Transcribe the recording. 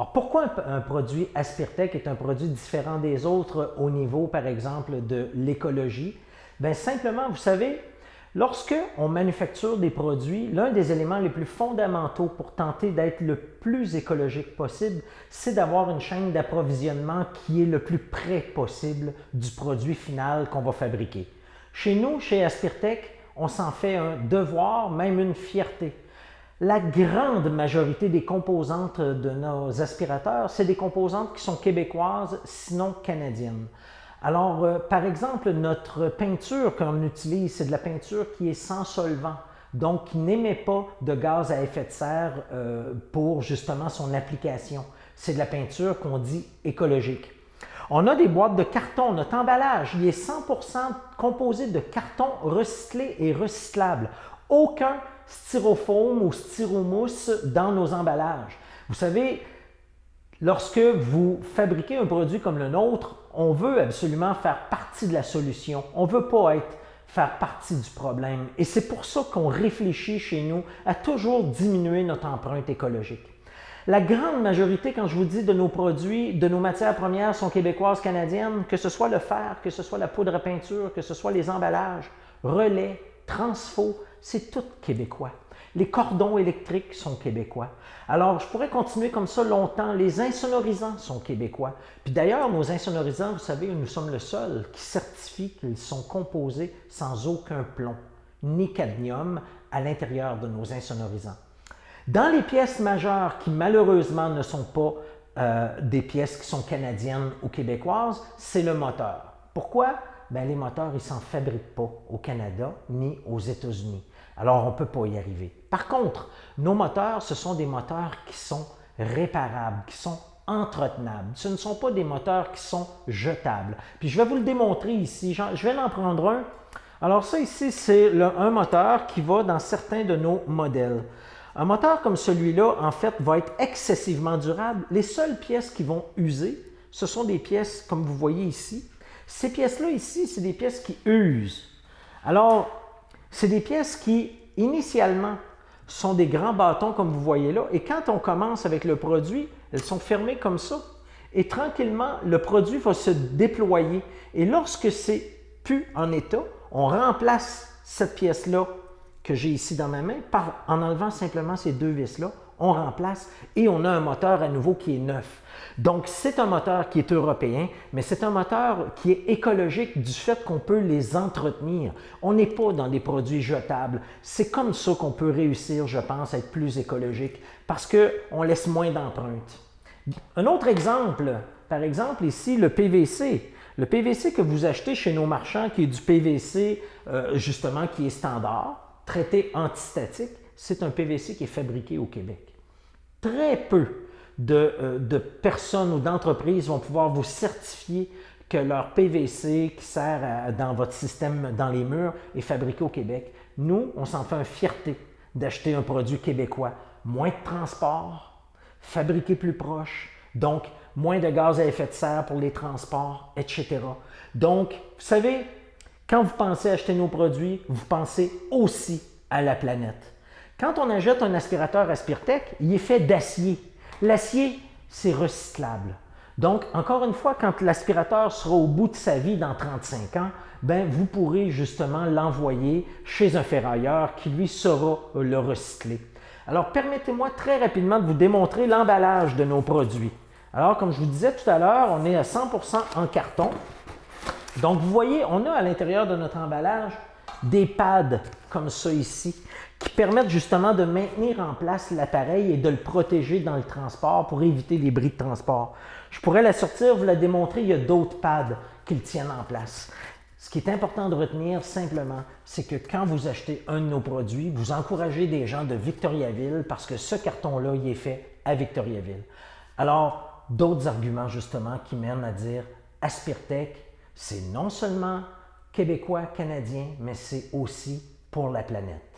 Alors, pourquoi un produit Aspirtech est un produit différent des autres au niveau, par exemple, de l'écologie? Bien, simplement, vous savez, lorsque on manufacture des produits, l'un des éléments les plus fondamentaux pour tenter d'être le plus écologique possible, c'est d'avoir une chaîne d'approvisionnement qui est le plus près possible du produit final qu'on va fabriquer. Chez nous, chez Aspirtech, on s'en fait un devoir, même une fierté. La grande majorité des composantes de nos aspirateurs, c'est des composantes qui sont québécoises, sinon canadiennes. Alors, par exemple, notre peinture qu'on utilise, c'est de la peinture qui est sans solvant, donc qui n'émet pas de gaz à effet de serre pour justement son application. C'est de la peinture qu'on dit écologique. On a des boîtes de carton, notre emballage, il est 100% composé de carton recyclé et recyclable. Aucun styrofoam ou styromousse dans nos emballages. Vous savez, lorsque vous fabriquez un produit comme le nôtre, on veut absolument faire partie de la solution. On ne veut pas faire partie du problème. Et c'est pour ça qu'on réfléchit chez nous à toujours diminuer notre empreinte écologique. La grande majorité, quand je vous dis de nos produits, de nos matières premières sont québécoises, canadiennes, que ce soit le fer, que ce soit la poudre à peinture, que ce soit les emballages, relais, transfo, c'est tout québécois. Les cordons électriques sont québécois. Alors, je pourrais continuer comme ça longtemps. Les insonorisants sont québécois. Puis d'ailleurs, nos insonorisants, vous savez, nous sommes le seul qui certifie qu'ils sont composés sans aucun plomb, ni cadmium à l'intérieur de nos insonorisants. Dans les pièces majeures qui malheureusement ne sont pas des pièces qui sont canadiennes ou québécoises, c'est le moteur. Pourquoi? Bien, les moteurs, ils ne s'en fabriquent pas au Canada ni aux États-Unis. Alors, on ne peut pas y arriver. Par contre, nos moteurs, ce sont des moteurs qui sont réparables, qui sont entretenables. Ce ne sont pas des moteurs qui sont jetables. Puis, je vais vous le démontrer ici. Je vais en prendre un. Alors, ça ici, c'est un moteur qui va dans certains de nos modèles. Un moteur comme celui-là, en fait, va être excessivement durable. Les seules pièces qui vont user, ce sont des pièces, comme vous voyez ici. Ces pièces-là ici, c'est des pièces qui usent. Alors, c'est des pièces qui, initialement, sont des grands bâtons, comme vous voyez là. Et quand on commence avec le produit, elles sont fermées comme ça. Et tranquillement, le produit va se déployer. Et lorsque c'est plus en état, on remplace cette pièce-là que j'ai ici dans ma main, en enlevant simplement ces deux vis-là, on remplace et on a un moteur à nouveau qui est neuf. Donc, c'est un moteur qui est européen, mais c'est un moteur qui est écologique du fait qu'on peut les entretenir. On n'est pas dans des produits jetables. C'est comme ça qu'on peut réussir, je pense, à être plus écologique parce qu'on laisse moins d'empreintes. Un autre exemple, par exemple ici, le PVC. Le PVC que vous achetez chez nos marchands, qui est du PVC justement qui est standard, traité antistatique, c'est un PVC qui est fabriqué au Québec. Très peu de personnes ou d'entreprises vont pouvoir vous certifier que leur PVC qui sert dans votre système, dans les murs, est fabriqué au Québec. Nous, on s'en fait une fierté d'acheter un produit québécois. Moins de transport, fabriqué plus proche, donc moins de gaz à effet de serre pour les transports, etc. Donc, vous savez, quand vous pensez acheter nos produits, vous pensez aussi à la planète. Quand on achète un aspirateur Aspirtech, il est fait d'acier. L'acier, c'est recyclable. Donc, encore une fois, quand l'aspirateur sera au bout de sa vie dans 35 ans, ben, vous pourrez justement l'envoyer chez un ferrailleur qui, lui, saura le recycler. Alors, permettez-moi très rapidement de vous démontrer l'emballage de nos produits. Alors, comme je vous disais tout à l'heure, on est à 100% en carton. Donc, vous voyez, on a à l'intérieur de notre emballage des pads comme ça ici, qui permettent justement de maintenir en place l'appareil et de le protéger dans le transport pour éviter les bris de transport. Je pourrais la sortir, vous la démontrer, il y a d'autres pads qui le tiennent en place. Ce qui est important de retenir simplement, c'est que quand vous achetez un de nos produits, vous encouragez des gens de Victoriaville parce que ce carton-là, il est fait à Victoriaville. Alors, d'autres arguments justement qui mènent à dire Aspirtech, c'est non seulement québécois, canadien, mais c'est aussi pour la planète.